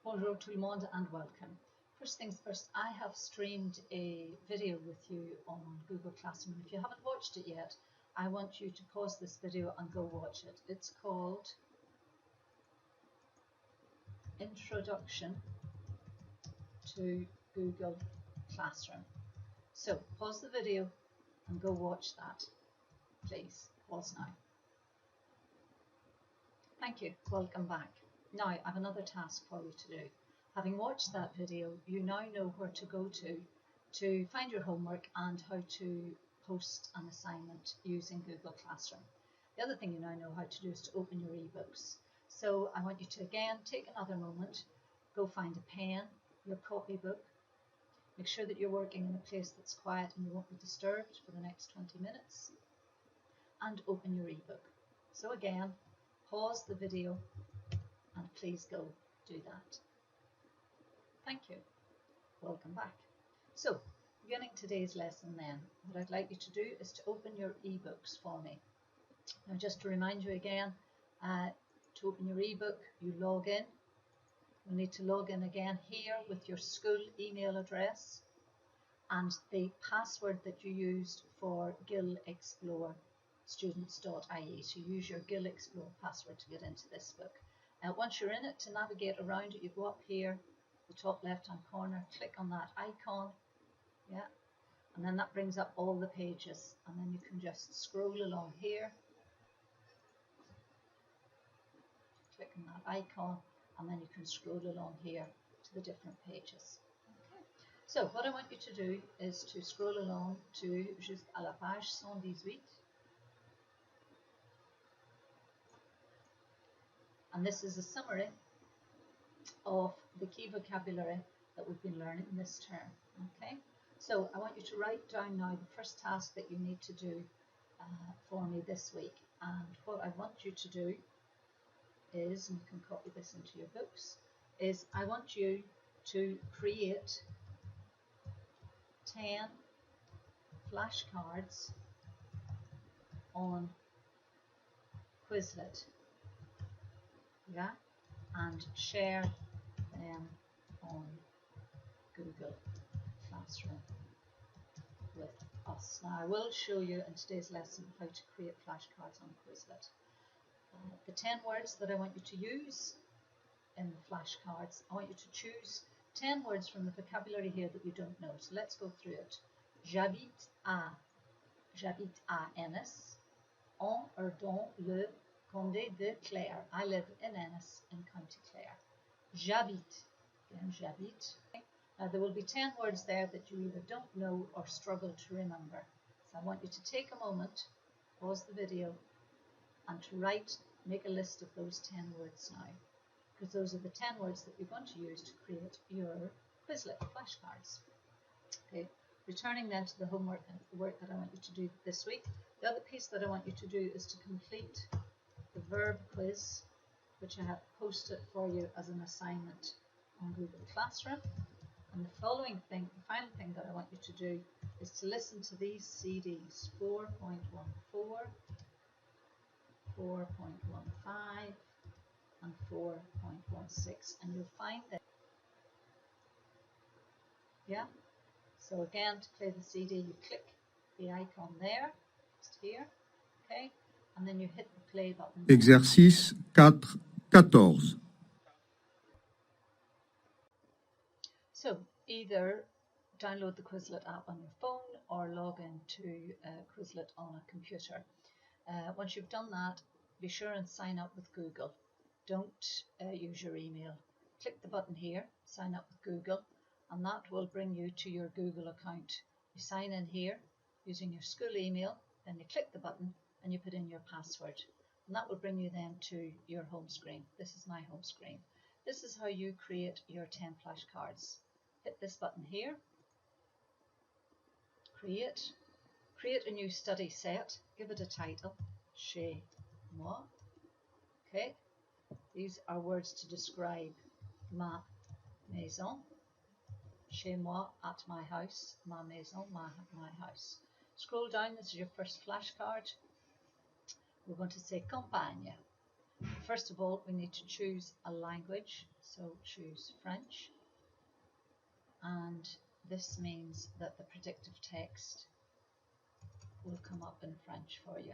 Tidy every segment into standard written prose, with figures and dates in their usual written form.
Bonjour tout le monde and welcome. First things first, I have streamed a video with you on Google Classroom. If you haven't watched it yet, I want you to pause this video and go watch it. It's called Introduction to Google Classroom. So pause the video and go watch that. Please, pause now. Thank you. Welcome back. Now I have another task for you to do. Having watched that video, you now know where to go to find your homework and how to post an assignment using Google Classroom. The other thing you now know how to do is to open your ebooks. So I want you to again take another moment, go find a pen, your copybook, make sure that you're working in a place that's quiet and you won't be disturbed for the next 20 minutes, and open your ebook. So again, pause the video and please go do that. Thank you. Welcome back. So, beginning today's lesson then, what I'd like you to do is to open your ebooks for me. Now just to remind you again, to open your ebook, you log in. You'll need to log in again here with your school email address and the password that you used for Gill Explore students.ie. So use your Gill Explore password to get into this book. Once you're in it, to navigate around it, you go up here, the top left hand corner, click on that icon, yeah, and then that brings up all the pages, and then you can just scroll along here, click on that icon, and then you can scroll along here to the different pages. Okay. So what I want you to do is to scroll along to jusqu'à la page 118. And this is a summary of the key vocabulary that we've been learning this term. Okay, so I want you to write down now the first task that you need to do for me this week. And what I want you to do is, and you can copy this into your books, is I want you to create 10 flashcards on Quizlet, yeah, and share them on Google Classroom with us. Now I will show you in today's lesson how to create flashcards on Quizlet. The 10 words that I want you to use in the flashcards, I want you to choose 10 words from the vocabulary here that you don't know. So let's go through it. J'habite à Ennis, en or dans le Condé de Clare. I live in Ennis in County Clare. J'habite. Again, j'habite. Now there will be 10 words there that you either don't know or struggle to remember. So I want you to take a moment, pause the video, and to make a list of those 10 words now, because those are the 10 words that you're going to use to create your Quizlet flashcards. Okay, returning then to the homework and the work that I want you to do this week. The other piece that I want you to do is to complete the verb quiz, which I have posted for you as an assignment on Google Classroom. And the final thing that I want you to do is to listen to these CDs, 4.14, 4.15 and 4.16, and you'll find that, yeah. So again, to play the CD, you click the icon there, just here, okay, and then you hit the play button. Exercice 4-14. So either download the Quizlet app on your phone or log into Quizlet on a computer. Once you've done that, be sure and sign up with Google. Don't use your email. Click the button here, sign up with Google, and that will bring you to your Google account. You sign in here using your school email, then you click the button and you put in your password. And that will bring you then to your home screen. This is my home screen. This is how you create your 10 flashcards. Hit this button here, create a new study set, give it a title, chez moi. Okay, these are words to describe ma maison, chez moi, at my house, ma maison, my house. Scroll down, this is your first flashcard. We're going to say campagne. First of all, we need to choose a language. So choose French. And this means that the predictive text will come up in French for you.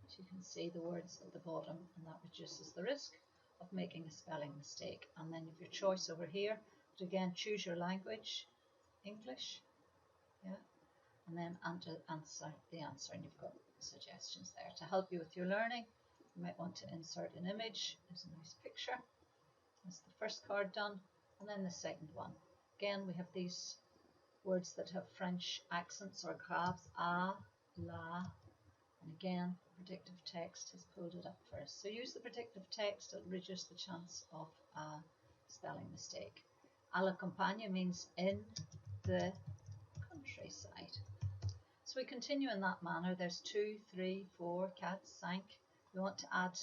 So you can see the words at the bottom, and that reduces the risk of making a spelling mistake. And then you have your choice over here. But again, choose your language, English, yeah, and then answer the answer, and you've got suggestions there to help you with your learning. You might want to insert an image. There's a nice picture. That's the first card done, and then the second one. Again, we have these words that have French accents or grabs, a, la, and again, predictive text has pulled it up first. So use the predictive text, it'll reduce the chance of a spelling mistake. À la campagne means in the countryside. So we continue in that manner. There's 2, 3, 4, 4, 5. We want to add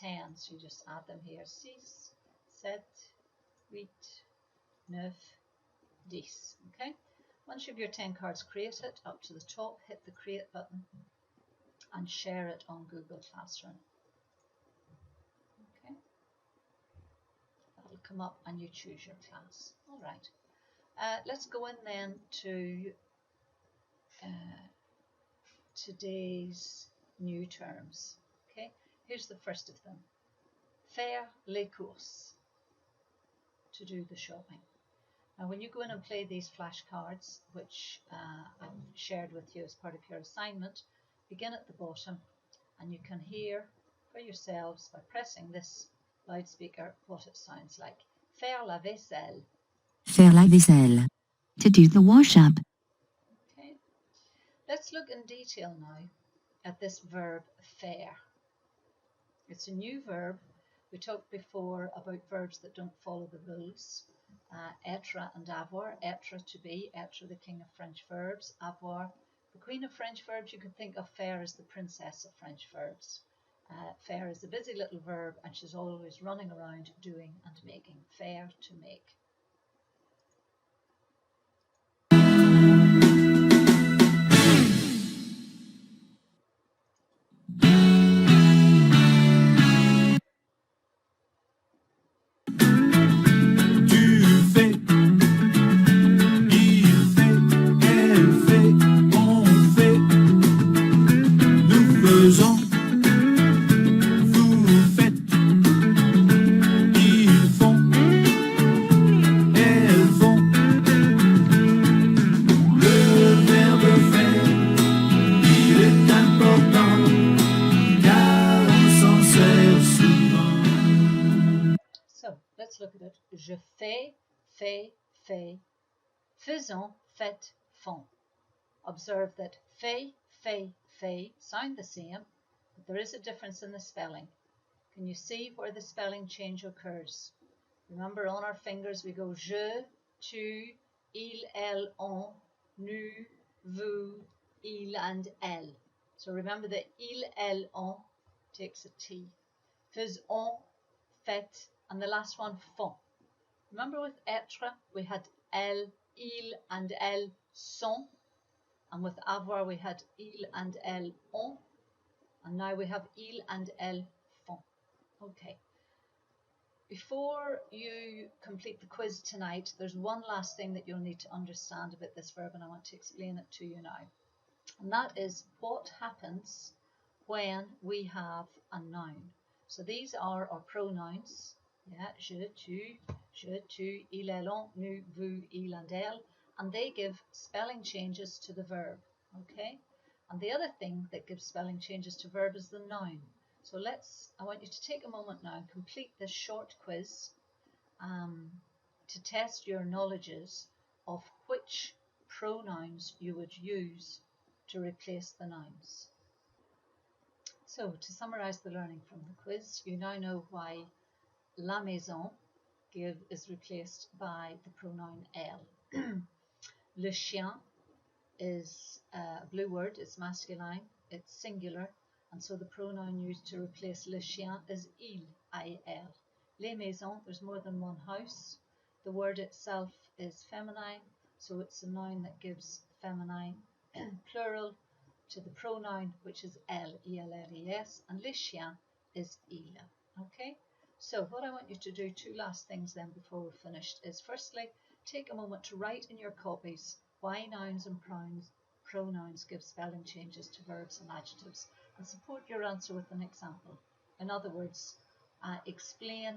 10, so you just add them here. 6, 7, 8, 9, 10. Okay? Once you have your 10 cards created, up to the top, hit the create button and share it on Google Classroom. Okay? That'll come up and you choose your class. All right. Let's go in then to today's new terms. Okay? Here's the first of them. Faire les courses. To do the shopping. Now when you go in and play these flashcards, which I've shared with you as part of your assignment, begin at the bottom and you can hear for yourselves by pressing this loudspeaker what it sounds like. Faire la vaisselle. Faire la vaisselle. To do the wash-up. Okay. Let's look in detail now at this verb faire. It's a new verb. We talked before about verbs that don't follow the rules. Être and avoir. Être, to be. Être, the king of French verbs. Avoir, the queen of French verbs. You could think of faire as the princess of French verbs. Faire is a busy little verb and she's always running around doing and making. Faire, to make. Let's look at it. Je fais, fait, fait. Faisons, faites, font. Observe that fait, fait, fait sound the same, but there is a difference in the spelling. Can you see where the spelling change occurs? Remember, on our fingers we go je, tu, il, elle, on, nous, vous, il, and elle. So remember that il, elle, on takes a T. Faisons, faites, and the last one, font. Remember with être, we had elle, il, and elles sont. And with avoir, we had il and elles ont. And now we have il and elles font. Okay. Before you complete the quiz tonight, there's one last thing that you'll need to understand about this verb, and I want to explain it to you now. And that is what happens when we have a noun. So these are our pronouns. Yeah, je, tu, il, elle, on, nous, vous, il, and elle. And they give spelling changes to the verb. Okay? And the other thing that gives spelling changes to verb is the noun. So I want you to take a moment now and complete this short quiz to test your knowledges of which pronouns you would use to replace the nouns. So to summarize the learning from the quiz, you now know why la maison is replaced by the pronoun elle. Le chien is a blue word, it's masculine, it's singular, and so the pronoun used to replace le chien is il, I-L. Les maisons, there's more than one house. The word itself is feminine, so it's a noun that gives feminine plural to the pronoun, which is elle, E-L-L-E-S, and les chiens is il. Okay, so what I want you to do, two last things then before we're finished, is firstly, take a moment to write in your copies why nouns and pronouns give spelling changes to verbs and adjectives, and support your answer with an example. In other words, explain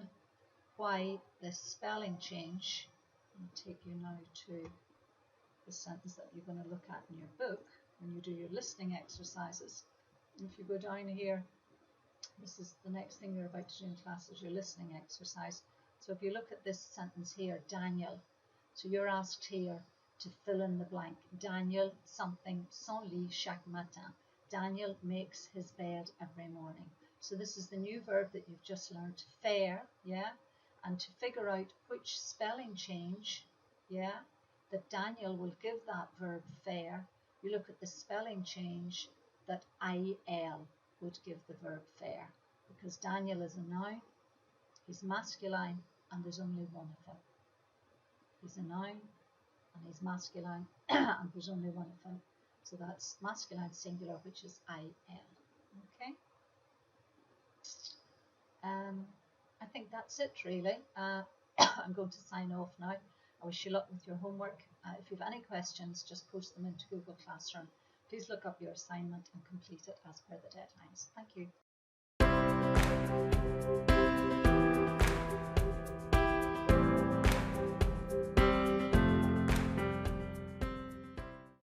why this spelling change. I'll take you now to the sentence that you're going to look at in your book when you do your listening exercises. If you go down here, this is the next thing you're about to do in class, is your listening exercise. So if you look at this sentence here, Daniel, so you're asked here to fill in the blank. Daniel something son lit chaque matin. Daniel makes his bed every morning. So this is the new verb that you've just learned, faire, yeah? And to figure out which spelling change, yeah, that Daniel will give that verb faire, you look at the spelling change that il would give the verb faire, because Daniel is a noun, he's masculine, and there's only one of him. He's a noun, and he's masculine, and there's only one of him. So that's masculine singular, which is il. Okay. I think that's it really. I'm going to sign off now. I wish you luck with your homework. If you have any questions, just post them into Google Classroom. Please look up your assignment and complete it as per the deadlines. Thank you.